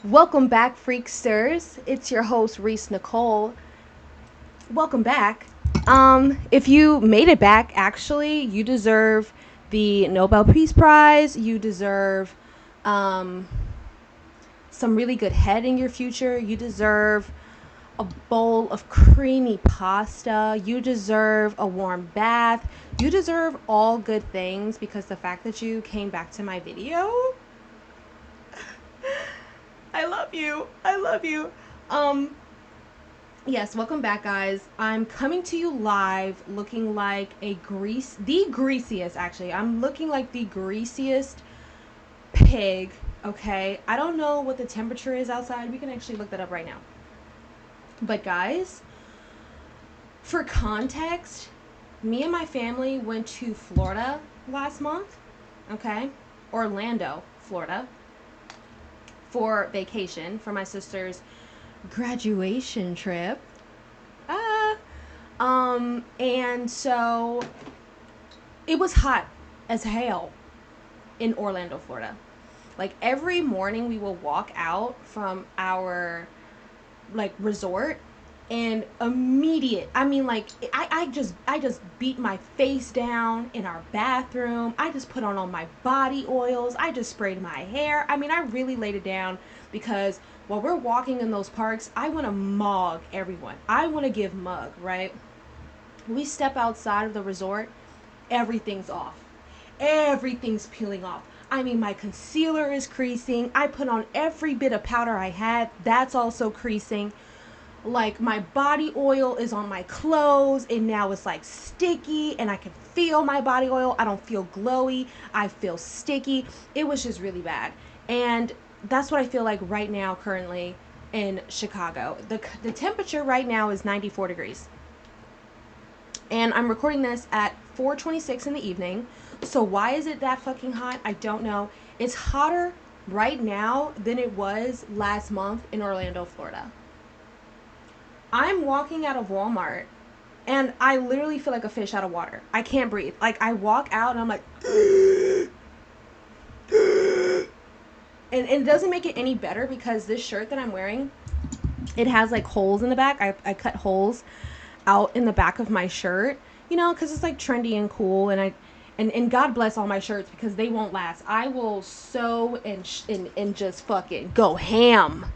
Welcome back, Freaksters. It's your host, Reese Nicole. Welcome back. If you made it back, actually, you deserve the Nobel Peace Prize. You deserve um, some really good head in your future. You deserve a bowl of creamy pasta. You deserve a warm bath. You deserve all good things because the fact that you came back to my video, I love you. I love you. Um, Yes, welcome back, guys. I'm coming to you live looking like the greasiest, actually. I'm looking like the greasiest pig, okay? I don't know what the temperature is outside. We can actually look that up right now. But, guys, for context, me and my family went to Florida last month, okay? Orlando, Florida, for vacation for my sister's graduation trip. Ah, and so it was hot as hell in Orlando, Florida. Like every morning we will walk out from our resort and I just beat my face down in our bathroom. I just put on all my body oils. I just sprayed my hair. I really laid it down because while we're walking in those parks, I want to mug everyone. I want to give mug, right? We step outside of the resort, everything's off. Everything's peeling off. My concealer is creasing. I put on every bit of powder I had. That's also creasing. Like, my body oil is on my clothes, and now it's like sticky, and I can feel my body oil. I don't feel glowy. I feel sticky. It was just really bad. And that's what I feel like right now, currently in Chicago. The temperature right now is 94 degrees. And I'm recording this at 4:26 in the evening. So why is it that fucking hot? I don't know. It's hotter right now than it was last month in Orlando, Florida. I'm walking out of Walmart and I literally feel like a fish out of water. I can't breathe. Like, I walk out and I'm like and it doesn't make it any better because this shirt that I'm wearing, it has like holes in the back. I cut holes out in the back of my shirt, because it's like trendy and cool. And God bless all my shirts because they won't last. I will sew and just fucking go ham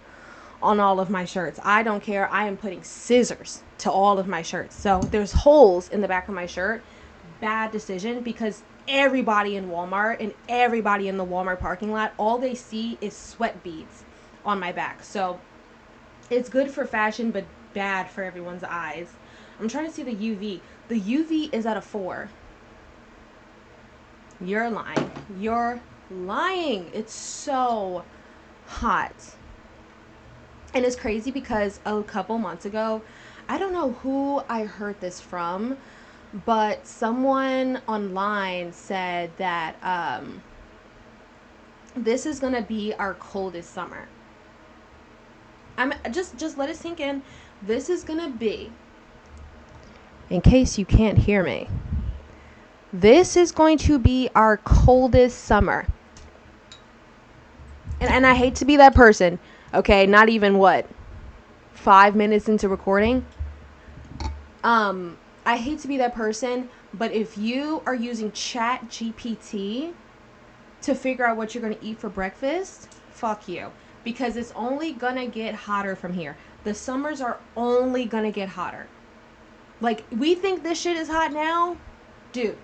on all of my shirts. I don't care. I am putting scissors to all of my shirts. So there's holes in the back of my shirt. Bad decision because everybody in Walmart and everybody in the Walmart parking lot, all they see is sweat beads on my back. So it's good for fashion, but bad for everyone's eyes. I'm trying to see the UV. The UV is at a 4. You're lying. You're lying. It's so hot. And it's crazy because a couple months ago, I don't know who I heard this from, but someone online said that this is going to be our coldest summer. I'm just let it sink in. This is going to be, in case you can't hear me, this is going to be our coldest summer. And I hate to be that person, okay? Not even 5 minutes into recording. I hate to be that person, but if you are using Chat GPT to figure out what you're going to eat for breakfast, fuck you. Because it's only going to get hotter from here. The summers are only going to get hotter. Like, we think this shit is hot now? Dude,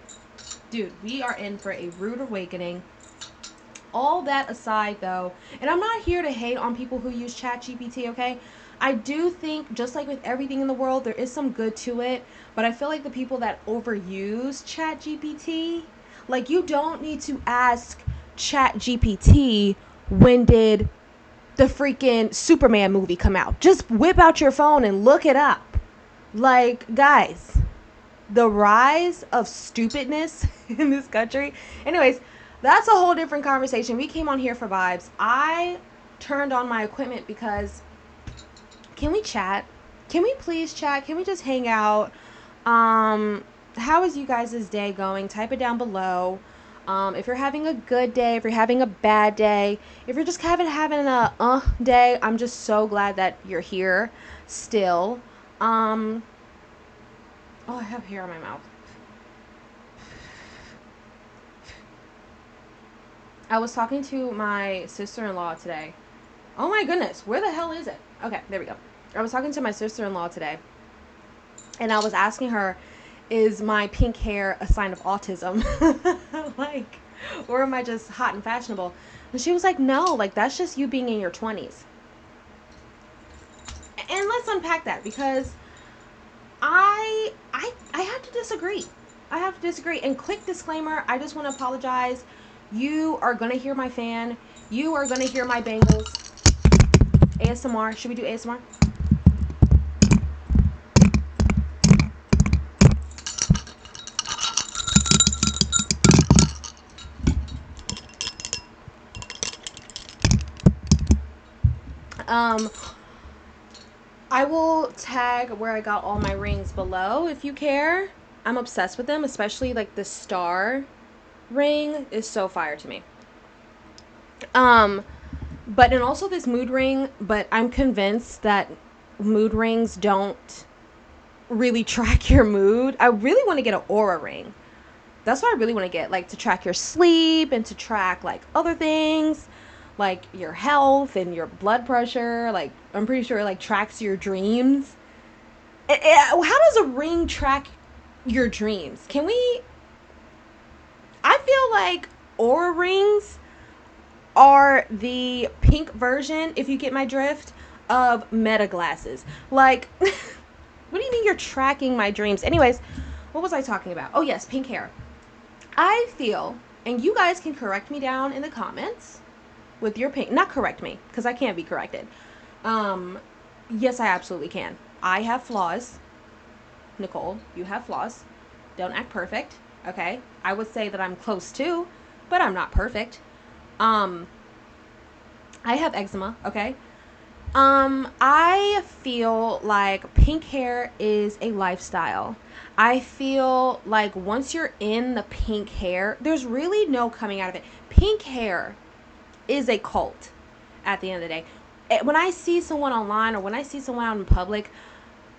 we are in for a rude awakening. All that aside, though, and I'm not here to hate on people who use ChatGPT, okay? I do think, just like with everything in the world, there is some good to it, but I feel like the people that overuse ChatGPT, like, you don't need to ask ChatGPT, when did the freaking Superman movie come out? Just whip out your phone and look it up. Like, guys, the rise of stupidness in this country. Anyways, that's a whole different conversation. We came on here for vibes. I turned on my equipment because, can we chat? Can we please chat? Can we just hang out? How is you guys' day going? Type it down below. If you're having a good day, if you're having a bad day, if you're just having a day, I'm just so glad that you're here still. Um, oh, I have hair in my mouth. I was talking to my sister-in-law today. Oh my goodness, where the hell is it? Okay, there we go. I was talking to my sister-in-law today, and I was asking her, is my pink hair a sign of autism? Like, or am I just hot and fashionable? And she was like, no, like that's just you being in your 20s. And let's unpack that, because I have to disagree. I have to disagree. And quick disclaimer, I just want to apologize. You are going to hear my fan. You are going to hear my bangles. ASMR. Should we do ASMR? Um, I will tag where I got all my rings below if you care. I'm obsessed with them, especially like the star ring is so fire to me. But and also this mood ring, but I'm convinced that mood rings don't really track your mood. I really want to get an aura ring. That's what I really want to get, like to track your sleep and to track like other things, like your health and your blood pressure. Like I'm pretty sure it like tracks your dreams. How does a ring track your dreams? Can we? I feel like aura rings are the pink version, if you get my drift, of meta glasses. Like, what do you mean you're tracking my dreams? Anyways, what was I talking about? Oh, yes, pink hair. I feel, and you guys can correct me down in the comments with your pink. Not correct me, because I can't be corrected. Yes, I absolutely can. I have flaws. Nicole, you have flaws. Don't act perfect, okay? I would say that I'm close to, but I'm not perfect. I have eczema, okay? I feel like pink hair is a lifestyle. I feel like once you're in the pink hair, there's really no coming out of it. Pink hair is a cult at the end of the day. When I see someone online or when I see someone out in public,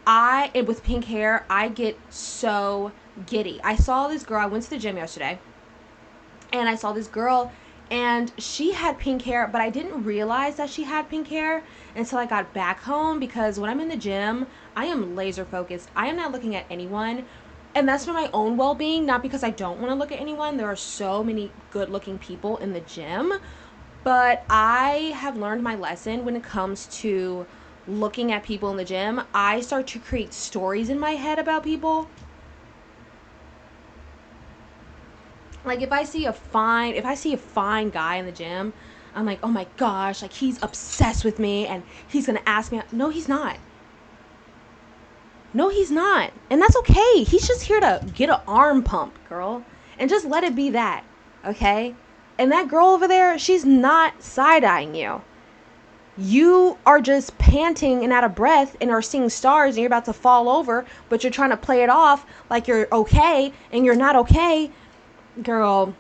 with pink hair, I get so giddy. I saw this girl, I went to the gym yesterday, and I saw this girl, and she had pink hair, but I didn't realize that she had pink hair until I got back home, because when I'm in the gym, I am laser focused. I am not looking at anyone, and that's for my own well-being, not because I don't want to look at anyone. There are so many good-looking people in the gym, but I have learned my lesson when it comes to looking at people in the gym. I start to create stories in my head about people. Like if I see a fine guy in the gym, I'm like, oh my gosh, like he's obsessed with me and he's gonna ask me. No, he's not. No, he's not. And that's okay. He's just here to get an arm pump, girl. And just let it be that. Okay? And that girl over there, she's not side-eyeing you. You are just panting and out of breath and are seeing stars and you're about to fall over, but you're trying to play it off like you're okay and you're not okay. Girl,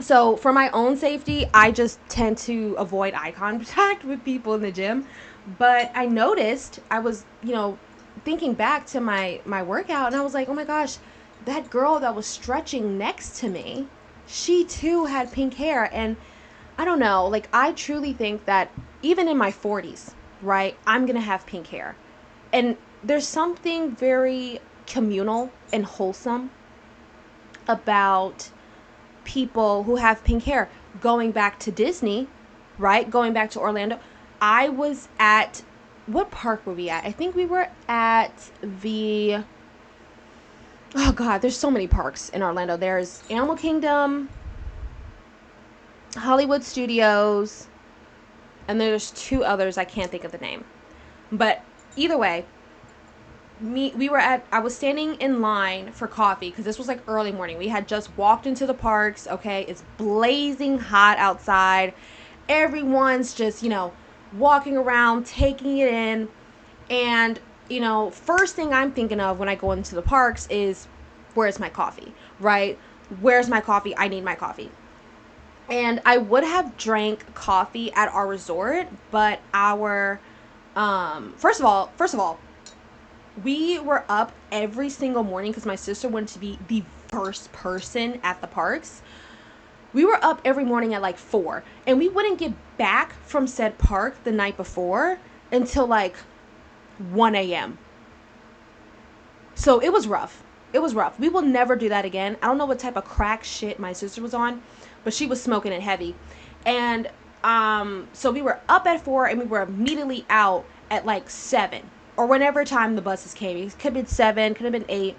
so for my own safety, I just tend to avoid eye contact with people in the gym. But I noticed, I was, thinking back to my workout, and I was like, oh my gosh, that girl that was stretching next to me, she too had pink hair. And I don't know, like I truly think that even in my 40s, right, I'm gonna have pink hair. And there's something very communal and wholesome about people who have pink hair. Going back to Disney, right? Going back to Orlando. I was at, what park were we at? I think we were at the, oh God, there's so many parks in Orlando. There's Animal Kingdom, Hollywood Studios, and there's two others. I can't think of the name. But either way, I was standing in line for coffee because this was like early morning. We had just walked into the parks. Okay, it's blazing hot outside. Everyone's just, walking around, taking it in. And, first thing I'm thinking of when I go into the parks is, where's my coffee, right? Where's my coffee? I need my coffee. And I would have drank coffee at our resort, but our first of all, we were up every single morning because my sister wanted to be the first person at the parks. We were up every morning at like 4, and we wouldn't get back from said park the night before until like 1 a.m. So it was rough. It was rough. We will never do that again. I don't know what type of crack shit my sister was on, but she was smoking it heavy. And so we were up at 4, and we were immediately out at like 7, or whenever time the buses came. It could have been 7, could have been 8,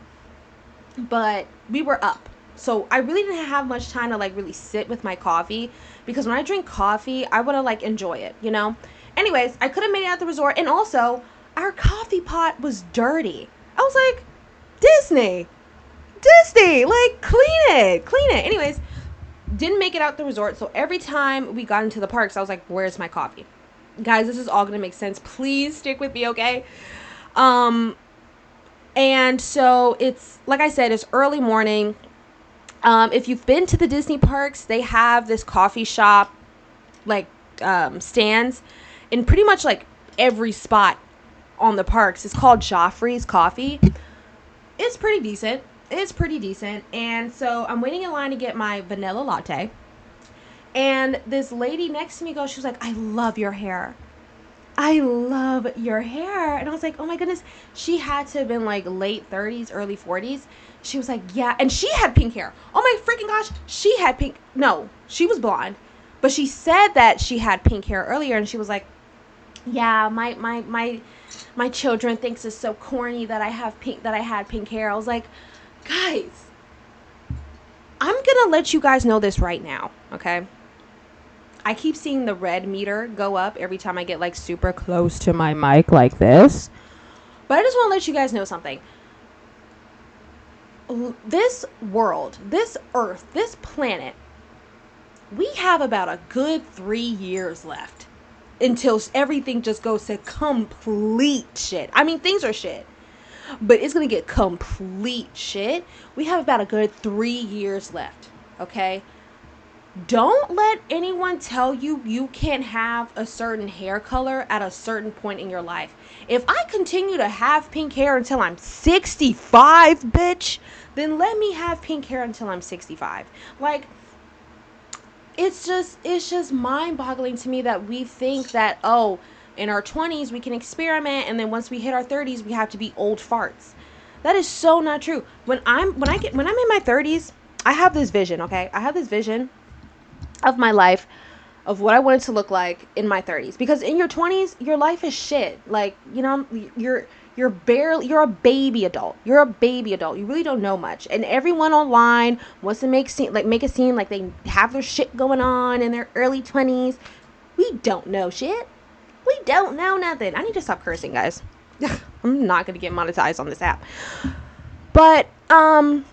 but we were up. So I really didn't have much time to like really sit with my coffee, because when I drink coffee, I want to like enjoy it, you know? Anyways, I could have made it at the resort, and also our coffee pot was dirty. I was like, Disney, like clean it. Anyways, didn't make it out the resort. So every time we got into the parks, I was like, where's my coffee? Guys, this is all going to make sense. Please stick with me, okay? And so it's, like I said, it's early morning. If you've been to the Disney parks, they have this coffee shop, like, stands in pretty much like every spot on the parks. It's called Joffrey's Coffee. It's pretty decent. And so I'm waiting in line to get my vanilla latte. And this lady next to me goes, she was like, I love your hair. And I was like, oh my goodness. She had to have been like late 30s, early 40s. She was like, yeah. And she had pink hair. Oh my freaking gosh. She had pink. No, she was blonde. But she said that she had pink hair earlier. And she was like, yeah, my children thinks it's so corny that I had pink hair. I was like, guys, I'm gonna let you guys know this right now, okay? I keep seeing the red meter go up every time I get like super close to my mic like this. But I just want to let you guys know something. This world, this earth, this planet, we have about a good 3 years left until everything just goes to complete shit. I mean, things are shit, but it's going to get complete shit. We have about a good 3 years left, okay? Don't let anyone tell you you can't have a certain hair color at a certain point in your life. If I continue to have pink hair until I'm 65, bitch, then let me have pink hair until I'm 65. Like, it's just mind-boggling to me that we think that, oh, in our 20s we can experiment, and then once we hit our 30s we have to be old farts. That is so not true. When I'm in my 30s, I have this vision, okay? I have this vision of my life, of what I want it to look like in my 30s. Because in your 20s, your life is shit. Like, you know, you're a baby adult. You're a baby adult. You really don't know much. And everyone online wants to make it seem like they have their shit going on in their early 20s. We don't know shit. We don't know nothing. I need to stop cursing, guys. I'm not going to get monetized on this app. But, so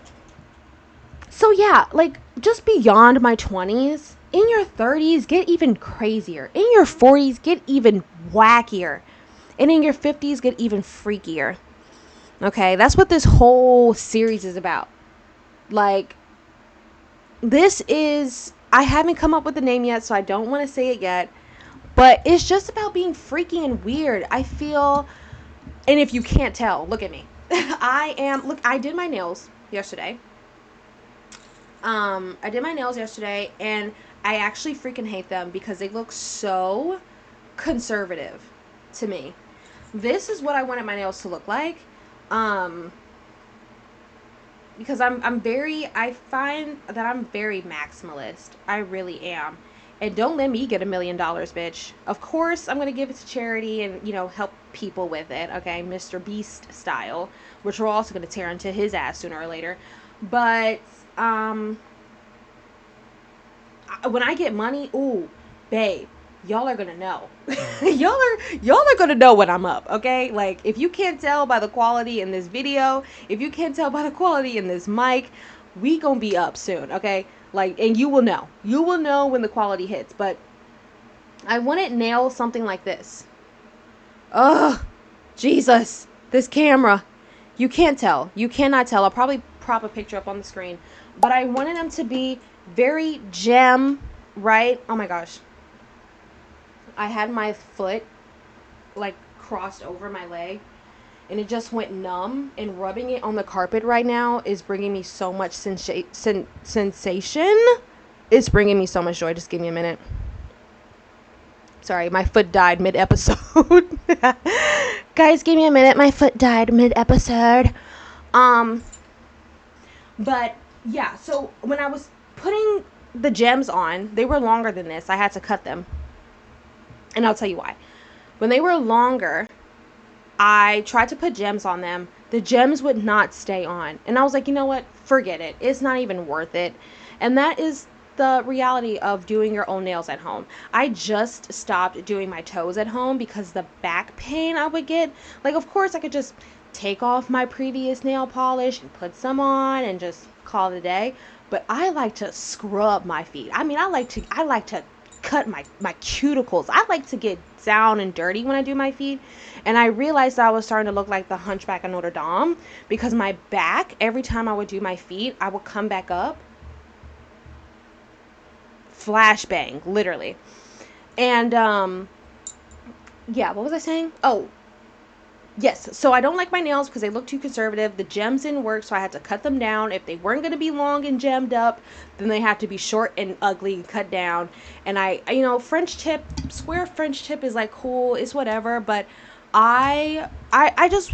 yeah, like, just beyond my 20s, in your 30s, get even crazier. In your 40s, get even wackier. And in your 50s, get even freakier. Okay, that's what this whole series is about. Like, I haven't come up with the name yet, so I don't want to say it yet. But it's just about being freaky and weird. I feel, and if you can't tell, look at me. I did my nails yesterday. I did my nails yesterday, and I actually freaking hate them because they look so conservative to me. This is what I wanted my nails to look like. Because I find that I'm very maximalist. I really am. And don't let me get $1 million, bitch. Of course, I'm going to give it to charity and, you know, help people with it. Okay. Mr. Beast style, which we're also going to tear into his ass sooner or later. But, when I get money, ooh, babe, y'all are gonna know. y'all are gonna know when I'm up, okay? Like, if you can't tell by the quality in this video, if you can't tell by the quality in this mic, we gonna be up soon, okay? Like, and you will know. You will know when the quality hits. But I want it nailed something like this. Ugh, Jesus, this camera. You can't tell. You cannot tell. I'll probably prop a picture up on the screen. but I wanted them to be very gem, right? Oh my gosh. I had my foot like crossed over my leg and it just went numb, and rubbing it on the carpet right now is bringing me so much sensation. It's bringing me so much joy. Just give me a minute. Sorry, my foot died mid-episode. Guys, give me a minute. My foot died mid-episode. But yeah, so when I was putting the gems on, they were longer than this. I had to cut them. And I'll tell you why. When they were longer, I tried to put gems on them. The gems would not stay on. And I was like, you know what? Forget it. It's not even worth it. And that is the reality of doing your own nails at home. I just stopped doing my toes at home because the back pain I would get. Like, of course, I could just take off my previous nail polish and put some on and just call it a day. But I like to scrub my feet. I mean, I like to cut my cuticles. I like to get down and dirty when I do my feet. And I realized that I was starting to look like the Hunchback of Notre Dame because my back, every time I would do my feet, I would come back up. Flashbang, literally. And yeah, what was I saying? Oh, yes. So I don't like my nails because they look too conservative. The gems didn't work, so I had to cut them down. If they weren't going to be long and gemmed up, then they had to be short and ugly and cut down. And I French tip, square French tip is like cool, it's whatever. But I just,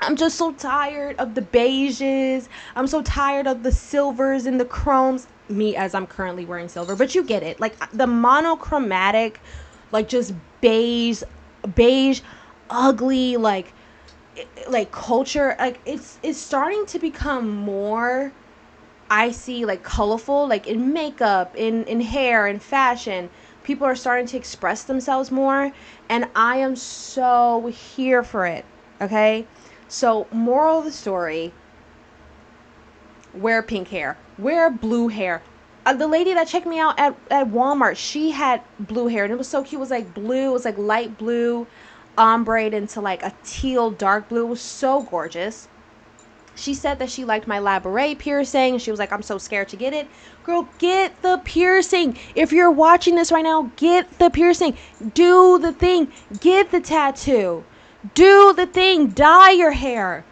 I'm just so tired of the beiges. I'm so tired of the silvers and the chromes. Me, as I'm currently wearing silver, but you get it. Like the monochromatic, like just beige, ugly, like culture. Like it's starting to become more. I see like colorful, like in makeup, in hair, in fashion. People are starting to express themselves more, and I am so here for it. Okay, so moral of the story: wear pink hair, wear blue hair. The lady that checked me out at Walmart, she had blue hair and it was so cute. It was like blue, it was like light blue, ombre into like a teal dark blue. It was so gorgeous. She said that she liked my labret piercing. She was like, I'm so scared to get it. Girl, get the piercing. If you're watching this right now, get the piercing. Do the thing. Get the tattoo. Do the thing. Dye your hair.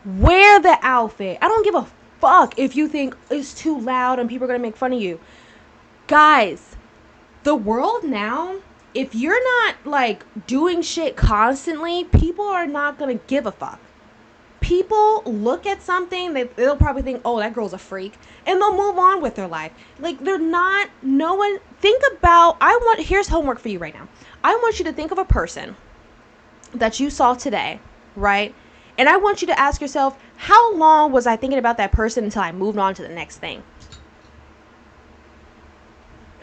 Wear the outfit. I don't give a fuck if you think it's too loud and people are going to make fun of you. Guys, the world now, if you're not like doing shit constantly, people are not going to give a fuck. People look at something, they'll probably think, oh, that girl's a freak, and they'll move on with their life. Like, they're not, no one, think about, here's homework for you right now. I want you to think of a person that you saw today, right? And I want you to ask yourself, how long was I thinking about that person until I moved on to the next thing?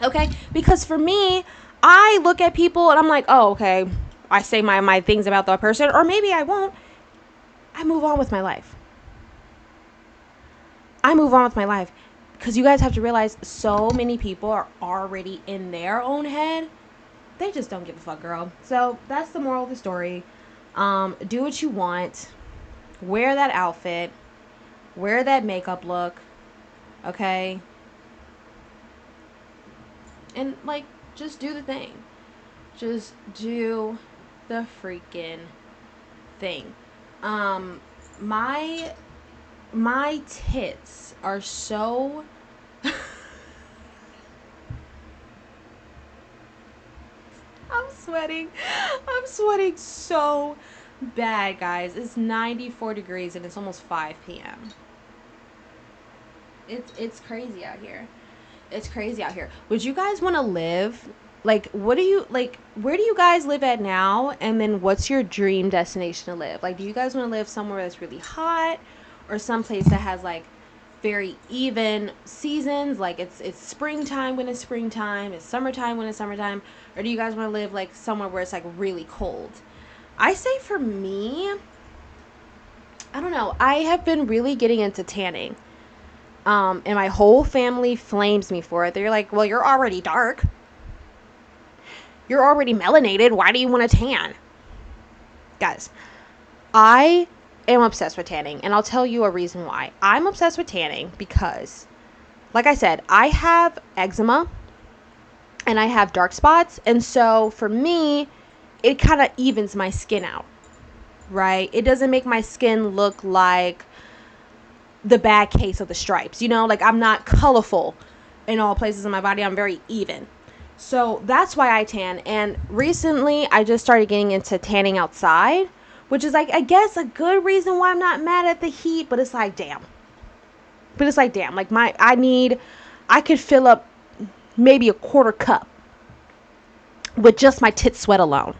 Okay? Because for me, I look at people and I'm like, oh, okay. I say my things about that person, or maybe I won't. I move on with my life. Because you guys have to realize so many people are already in their own head. They just don't give a fuck, girl. So that's the moral of the story. Do what you want. Wear that outfit. Wear that makeup look. Okay? And, like, just do the thing. Just do the freaking thing. My tits are so... I'm sweating so bad, guys. It's 94 degrees and it's almost 5 p.m. It's crazy out here. It's crazy out here. Would you guys want to live? Like, where do you guys live at now? And then what's your dream destination to live? Like, do you guys want to live somewhere that's really hot, or someplace that has like very even seasons? Like it's springtime when it's springtime, it's summertime when it's summertime, or do you guys want to live like somewhere where it's like really cold? I say for me, I don't know. I have been really getting into tanning. And my whole family flames me for it. They're like, well, you're already dark. You're already melanated. Why do you want to tan? Guys, I am obsessed with tanning, and I'll tell you a reason why. I'm obsessed with tanning because, like I said, I have eczema and I have dark spots, and so for me, it kind of evens my skin out, right? It doesn't make my skin look like the bad case of the stripes, you know? Like, I'm not colorful in all places in my body. I'm very even. So that's why I tan. And recently, I just started getting into tanning outside, which is, like, I guess a good reason why I'm not mad at the heat, but it's like, damn. Like, I could fill up maybe a quarter cup with just my tit sweat alone.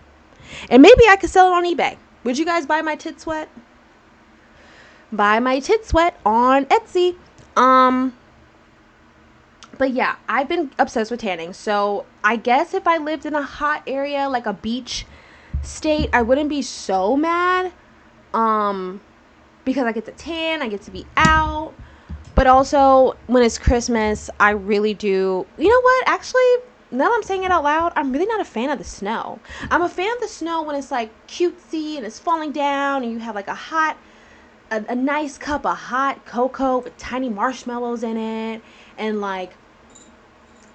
And maybe I could sell it on eBay. Would you guys buy my tit sweat? Buy my tit sweat on Etsy. But yeah, I've been obsessed with tanning. So I guess if I lived in a hot area, like a beach state, I wouldn't be so mad. Because I get to tan, I get to be out. But also, when it's Christmas, I really do. You know what? Actually, now that I'm saying it out loud, I'm really not a fan of the snow. I'm a fan of the snow when it's like cutesy and it's falling down and you have like a nice cup of hot cocoa with tiny marshmallows in it, and like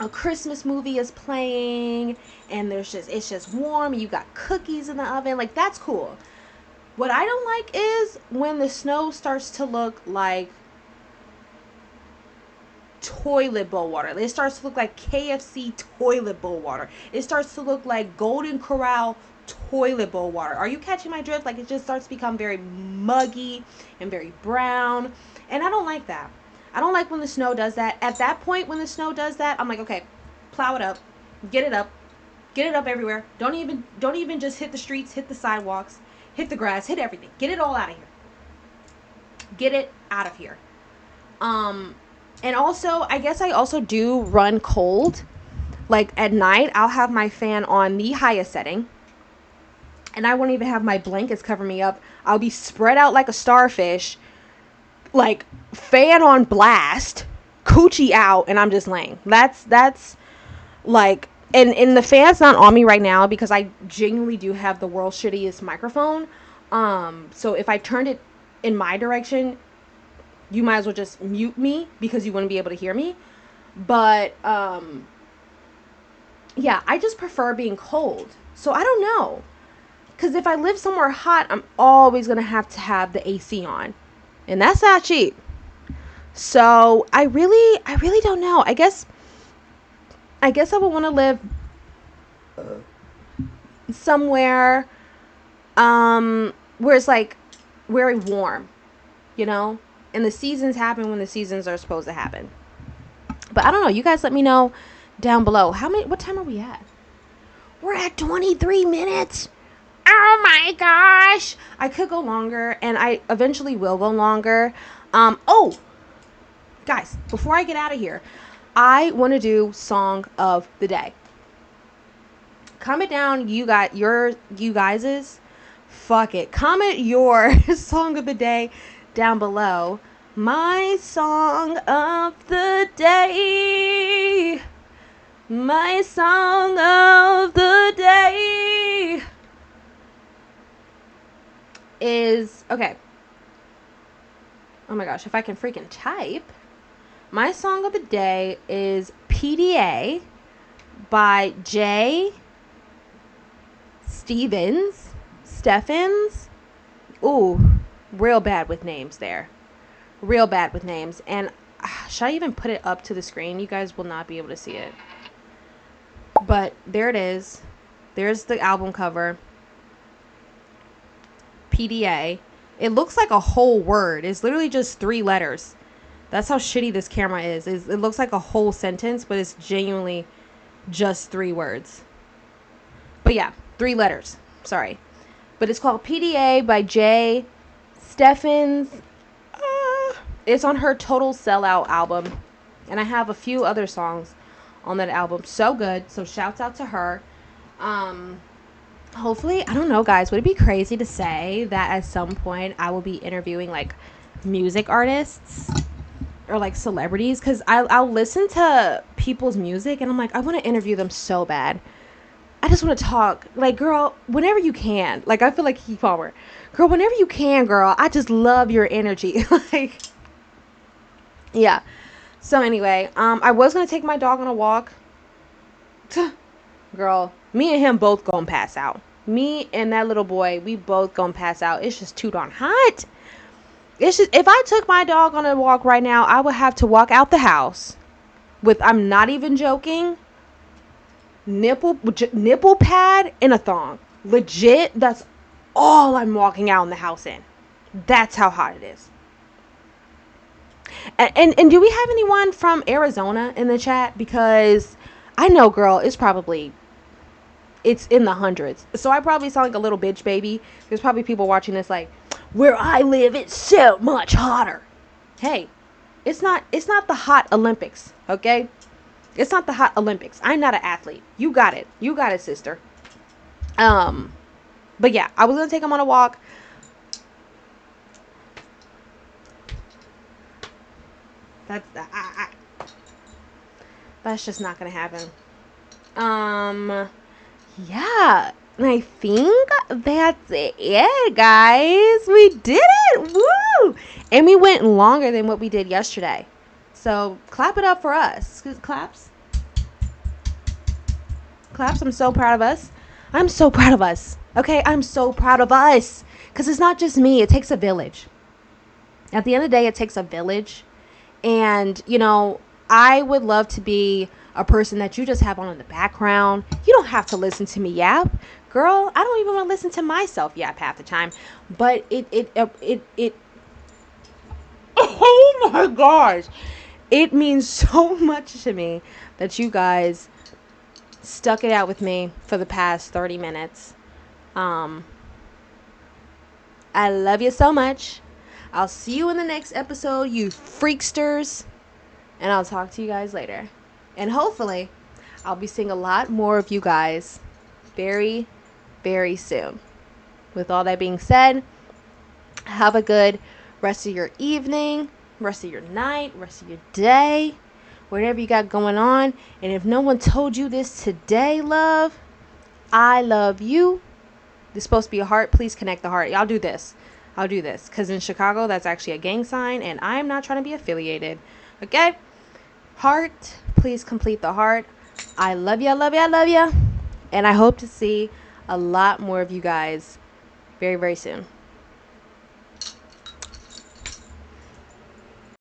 a Christmas movie is playing and it's just warm and you got cookies in the oven. Like, that's cool. What I don't like is when the snow starts to look like toilet bowl water. It starts to look like KFC toilet bowl water. It starts to look like Golden Corral toilet bowl water. Are you catching my drift? Like, it just starts to become very muggy and very brown, and I don't like that. I don't like when the snow does that. At that point, when the snow does that, I'm like, okay, plow it up, get it up everywhere. Don't even just hit the streets, hit the sidewalks, hit the grass, hit everything. Get it all out of here. Get it out of here. And also, I guess I also do run cold. Like, at night, I'll have my fan on the highest setting, and I won't even have my blankets cover me up. I'll be spread out like a starfish, like, fan on blast, coochie out, and I'm just laying. That's like, and the fan's not on me right now because I genuinely do have the world's shittiest microphone. So if I turned it in my direction, you might as well just mute me because you wouldn't be able to hear me. But, yeah, I just prefer being cold. So I don't know. Because if I live somewhere hot, I'm always going to have the AC on. And that's not cheap. So I really don't know. I guess I would want to live somewhere where it's like very warm, you know? And the seasons happen when the seasons are supposed to happen. But I don't know. You guys let me know down below. What time are we at? We're at 23 minutes. Oh my gosh. I could go longer, and I eventually will go longer. Oh, guys, before I get out of here, I want to do song of the day. Comment down you guys's. Fuck it. Comment your song of the day down below. My song of the day. My song of the day is, okay. Oh my gosh, if I can freaking type. My song of the day is PDA by Jay Steffens. Ooh, real bad with names there. Real bad with names. And should I even put it up to the screen? You guys will not be able to see it. But there it is. There's the album cover. PDA. It looks like a whole word. It's literally just 3 letters. That's how shitty this camera is. It looks like a whole sentence, but it's genuinely just 3 words. But yeah, 3 letters. Sorry. But it's called PDA by Jay Steffens. It's on her Total Sellout album. And I have a few other songs on that album. So good. So shouts out to her. Hopefully, I don't know, guys. Would it be crazy to say that at some point I will be interviewing like music artists or like celebrities? Because I'll listen to people's music and I'm like, I want to interview them so bad. I just want to talk. Like, girl, whenever you can. Like, I feel like Keke Palmer. Girl, whenever you can, girl. I just love your energy. Like, yeah. So anyway, I was gonna take my dog on a walk. Girl, me and him both gonna pass out. Me and that little boy, we both gonna pass out. It's just too darn hot. It's just, if I took my dog on a walk right now, I would have to walk out the house with, I'm not even joking, nipple pad and a thong. Legit, that's all I'm walking out in the house in. That's how hot it is. And do we have anyone from Arizona in the chat? Because I know, girl, it's in the hundreds. So I probably sound like a little bitch baby. There's probably people watching this like, where I live, it's so much hotter. Hey, it's not the hot Olympics, okay? It's not the hot Olympics. I'm not an athlete. You got it. You got it, sister. But yeah, I was gonna take him on a walk. That's just not gonna happen. Yeah, I think that's it, guys. We did it. Woo! And we went longer than what we did yesterday. So clap it up for us. Claps. I'm so proud of us. I'm so proud of us. Okay, I'm so proud of us. Because it's not just me. It takes a village. At the end of the day, it takes a village. And, you know, I would love to be a person that you just have on in the background. You don't have to listen to me yap. Girl, I don't even want to listen to myself yap half the time. But it oh my gosh. It means so much to me that you guys stuck it out with me for the past 30 minutes. I love you so much. I'll see you in the next episode, you freaksters. And I'll talk to you guys later. And hopefully, I'll be seeing a lot more of you guys very, very soon. With all that being said, have a good rest of your evening, rest of your night, rest of your day, whatever you got going on. And if no one told you this today, love, I love you. There's supposed to be a heart. Please connect the heart. I'll do this. Because in Chicago, that's actually a gang sign. And I'm not trying to be affiliated. Okay? Heart. Please complete the heart. I love you. I love you. I love you. And I hope to see a lot more of you guys very, very soon.